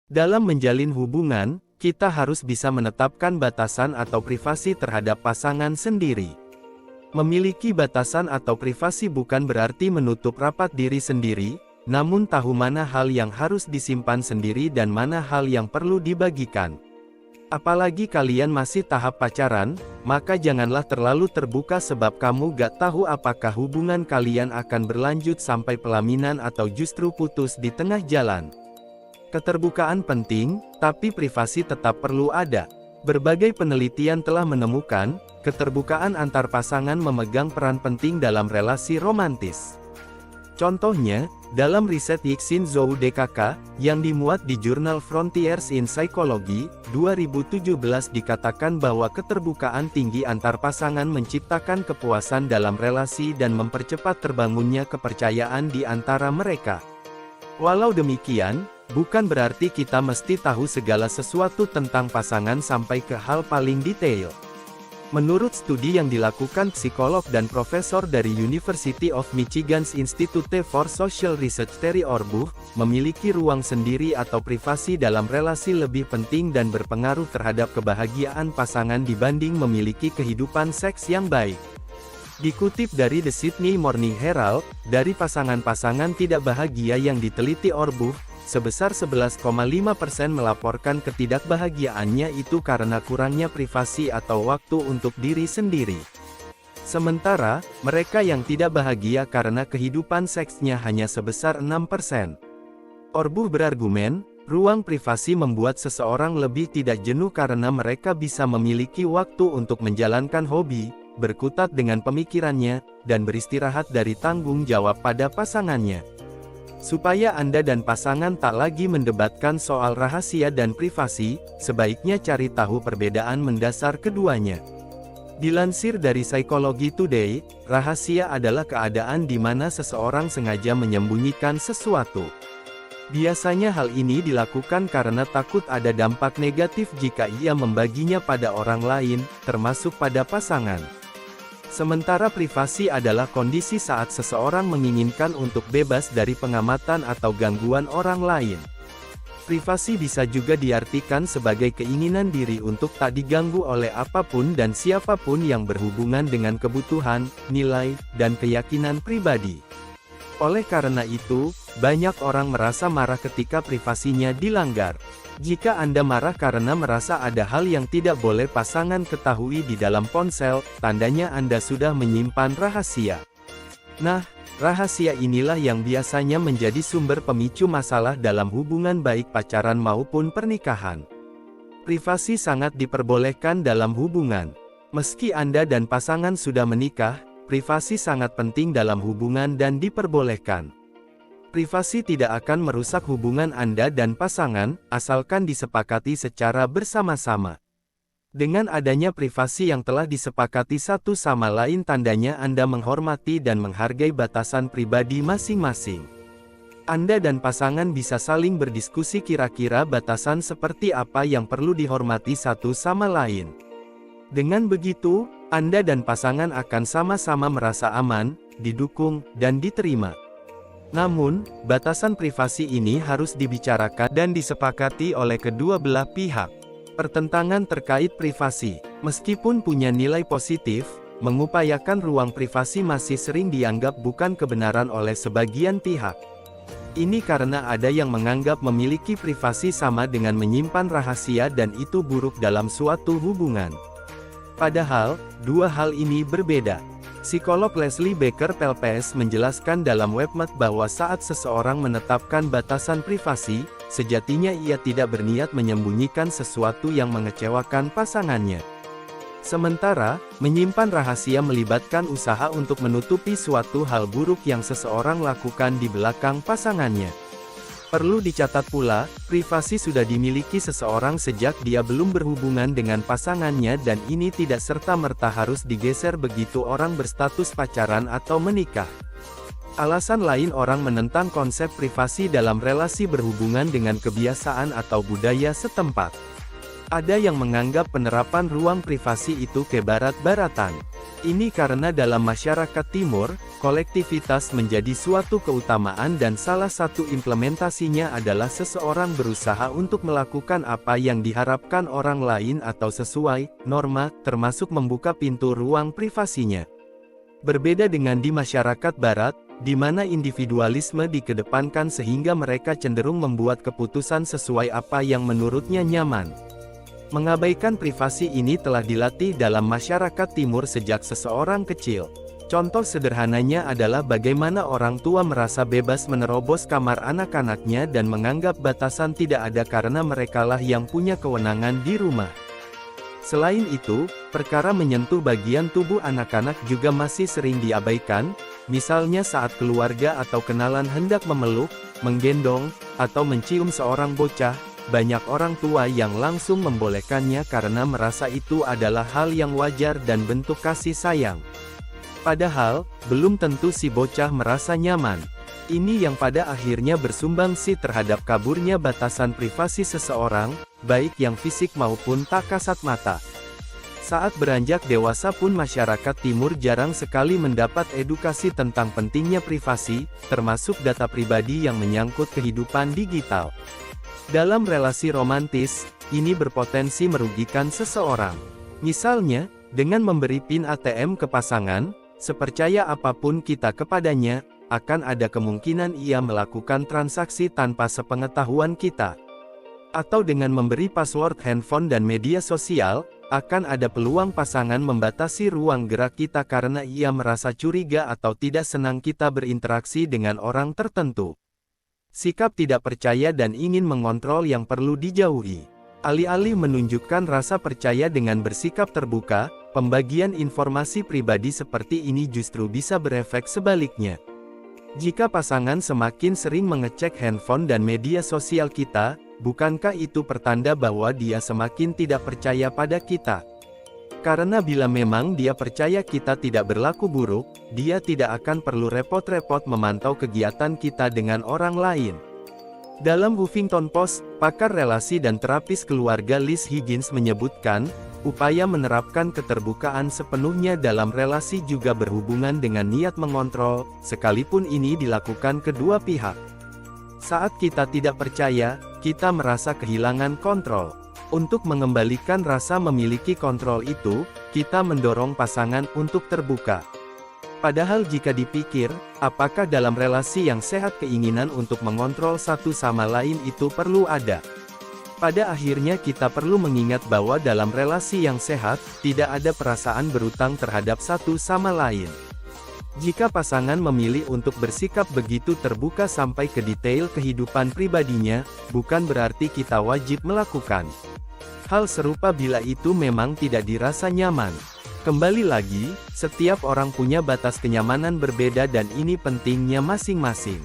Dalam menjalin hubungan, kita harus bisa menetapkan batasan atau privasi terhadap pasangan sendiri. Memiliki batasan atau privasi bukan berarti menutup rapat diri sendiri, namun tahu mana hal yang harus disimpan sendiri dan mana hal yang perlu dibagikan. Apalagi kalian masih tahap pacaran, maka janganlah terlalu terbuka sebab kamu gak tahu apakah hubungan kalian akan berlanjut sampai pelaminan atau justru putus di tengah jalan. Keterbukaan penting, tapi privasi tetap perlu ada. Berbagai penelitian telah menemukan, keterbukaan antar pasangan memegang peran penting dalam relasi romantis. Contohnya, dalam riset Yixin Zhou DKK, yang dimuat di jurnal Frontiers in Psychology, 2017 dikatakan bahwa keterbukaan tinggi antar pasangan menciptakan kepuasan dalam relasi dan mempercepat terbangunnya kepercayaan di antara mereka. Walau demikian, bukan berarti kita mesti tahu segala sesuatu tentang pasangan sampai ke hal paling detail. Menurut studi yang dilakukan psikolog dan profesor dari University of Michigan's Institute for Social Research Terry Orbuch, memiliki ruang sendiri atau privasi dalam relasi lebih penting dan berpengaruh terhadap kebahagiaan pasangan dibanding memiliki kehidupan seks yang baik. Dikutip dari The Sydney Morning Herald, dari pasangan-pasangan tidak bahagia yang diteliti Orbuch, sebesar 11,5% melaporkan ketidakbahagiaannya itu karena kurangnya privasi atau waktu untuk diri sendiri. Sementara, mereka yang tidak bahagia karena kehidupan seksnya hanya sebesar 6%. Orbuch berargumen, ruang privasi membuat seseorang lebih tidak jenuh karena mereka bisa memiliki waktu untuk menjalankan hobi, berkutat dengan pemikirannya, dan beristirahat dari tanggung jawab pada pasangannya. Supaya Anda dan pasangan tak lagi mendebatkan soal rahasia dan privasi, sebaiknya cari tahu perbedaan mendasar keduanya. Dilansir dari Psychology Today, rahasia adalah keadaan di mana seseorang sengaja menyembunyikan sesuatu. Biasanya hal ini dilakukan karena takut ada dampak negatif jika ia membaginya pada orang lain, termasuk pada pasangan. Sementara privasi adalah kondisi saat seseorang menginginkan untuk bebas dari pengamatan atau gangguan orang lain. Privasi bisa juga diartikan sebagai keinginan diri untuk tak diganggu oleh apapun dan siapapun yang berhubungan dengan kebutuhan, nilai, dan keyakinan pribadi. Oleh karena itu, banyak orang merasa marah ketika privasinya dilanggar. Jika Anda marah karena merasa ada hal yang tidak boleh pasangan ketahui di dalam ponsel, tandanya Anda sudah menyimpan rahasia. Nah, rahasia inilah yang biasanya menjadi sumber pemicu masalah dalam hubungan baik pacaran maupun pernikahan. Privasi sangat diperbolehkan dalam hubungan. Meski Anda dan pasangan sudah menikah, privasi sangat penting dalam hubungan dan diperbolehkan. Privasi tidak akan merusak hubungan Anda dan pasangan, asalkan disepakati secara bersama-sama. Dengan adanya privasi yang telah disepakati satu sama lain tandanya Anda menghormati dan menghargai batasan pribadi masing-masing. Anda dan pasangan bisa saling berdiskusi kira-kira batasan seperti apa yang perlu dihormati satu sama lain. Dengan begitu, Anda dan pasangan akan sama-sama merasa aman, didukung, dan diterima. Namun, batasan privasi ini harus dibicarakan dan disepakati oleh kedua belah pihak. Pertentangan terkait privasi, meskipun punya nilai positif, mengupayakan ruang privasi masih sering dianggap bukan kebenaran oleh sebagian pihak. Ini karena ada yang menganggap memiliki privasi sama dengan menyimpan rahasia dan itu buruk dalam suatu hubungan. Padahal, dua hal ini berbeda. Psikolog Leslie Baker Pelpes menjelaskan dalam webmed bahwa saat seseorang menetapkan batasan privasi, sejatinya ia tidak berniat menyembunyikan sesuatu yang mengecewakan pasangannya. Sementara, menyimpan rahasia melibatkan usaha untuk menutupi suatu hal buruk yang seseorang lakukan di belakang pasangannya. Perlu dicatat pula, privasi sudah dimiliki seseorang sejak dia belum berhubungan dengan pasangannya dan ini tidak serta-merta harus digeser begitu orang berstatus pacaran atau menikah. Alasan lain orang menentang konsep privasi dalam relasi berhubungan dengan kebiasaan atau budaya setempat. Ada yang menganggap penerapan ruang privasi itu kebarat-baratan. Ini karena dalam masyarakat Timur, kolektivitas menjadi suatu keutamaan dan salah satu implementasinya adalah seseorang berusaha untuk melakukan apa yang diharapkan orang lain atau sesuai norma, termasuk membuka pintu ruang privasinya. Berbeda dengan di masyarakat Barat, di mana individualisme dikedepankan sehingga mereka cenderung membuat keputusan sesuai apa yang menurutnya nyaman. Mengabaikan privasi ini telah dilatih dalam masyarakat Timur sejak seseorang kecil. Contoh sederhananya adalah bagaimana orang tua merasa bebas menerobos kamar anak-anaknya dan menganggap batasan tidak ada karena merekalah yang punya kewenangan di rumah. Selain itu, perkara menyentuh bagian tubuh anak-anak juga masih sering diabaikan, misalnya saat keluarga atau kenalan hendak memeluk, menggendong, atau mencium seorang bocah. Banyak orang tua yang langsung membolehkannya karena merasa itu adalah hal yang wajar dan bentuk kasih sayang. Padahal, belum tentu si bocah merasa nyaman. Ini yang pada akhirnya bersumbangsi terhadap kaburnya batasan privasi seseorang, baik yang fisik maupun tak kasat mata. Saat beranjak dewasa pun masyarakat Timur jarang sekali mendapat edukasi tentang pentingnya privasi, termasuk data pribadi yang menyangkut kehidupan digital. Dalam relasi romantis, ini berpotensi merugikan seseorang. Misalnya, dengan memberi PIN ATM ke pasangan, sepercaya apapun kita kepadanya, akan ada kemungkinan ia melakukan transaksi tanpa sepengetahuan kita. Atau dengan memberi password handphone dan media sosial, akan ada peluang pasangan membatasi ruang gerak kita karena ia merasa curiga atau tidak senang kita berinteraksi dengan orang tertentu. Sikap tidak percaya dan ingin mengontrol yang perlu dijauhi. Alih-alih menunjukkan rasa percaya dengan bersikap terbuka, pembagian informasi pribadi seperti ini justru bisa berefek sebaliknya. Jika pasangan semakin sering mengecek handphone dan media sosial kita, bukankah itu pertanda bahwa dia semakin tidak percaya pada kita? Karena bila memang dia percaya kita tidak berlaku buruk, dia tidak akan perlu repot-repot memantau kegiatan kita dengan orang lain. Dalam Huffington Post, pakar relasi dan terapis keluarga Liz Higgins menyebutkan, upaya menerapkan keterbukaan sepenuhnya dalam relasi juga berhubungan dengan niat mengontrol, sekalipun ini dilakukan kedua pihak. Saat kita tidak percaya, kita merasa kehilangan kontrol. Untuk mengembalikan rasa memiliki kontrol itu, kita mendorong pasangan untuk terbuka. Padahal jika dipikir, apakah dalam relasi yang sehat keinginan untuk mengontrol satu sama lain itu perlu ada? Pada akhirnya kita perlu mengingat bahwa dalam relasi yang sehat, tidak ada perasaan berutang terhadap satu sama lain. Jika pasangan memilih untuk bersikap begitu terbuka sampai ke detail kehidupan pribadinya, bukan berarti kita wajib melakukan hal serupa bila itu memang tidak dirasa nyaman. Kembali lagi, setiap orang punya batas kenyamanan berbeda dan ini pentingnya masing-masing.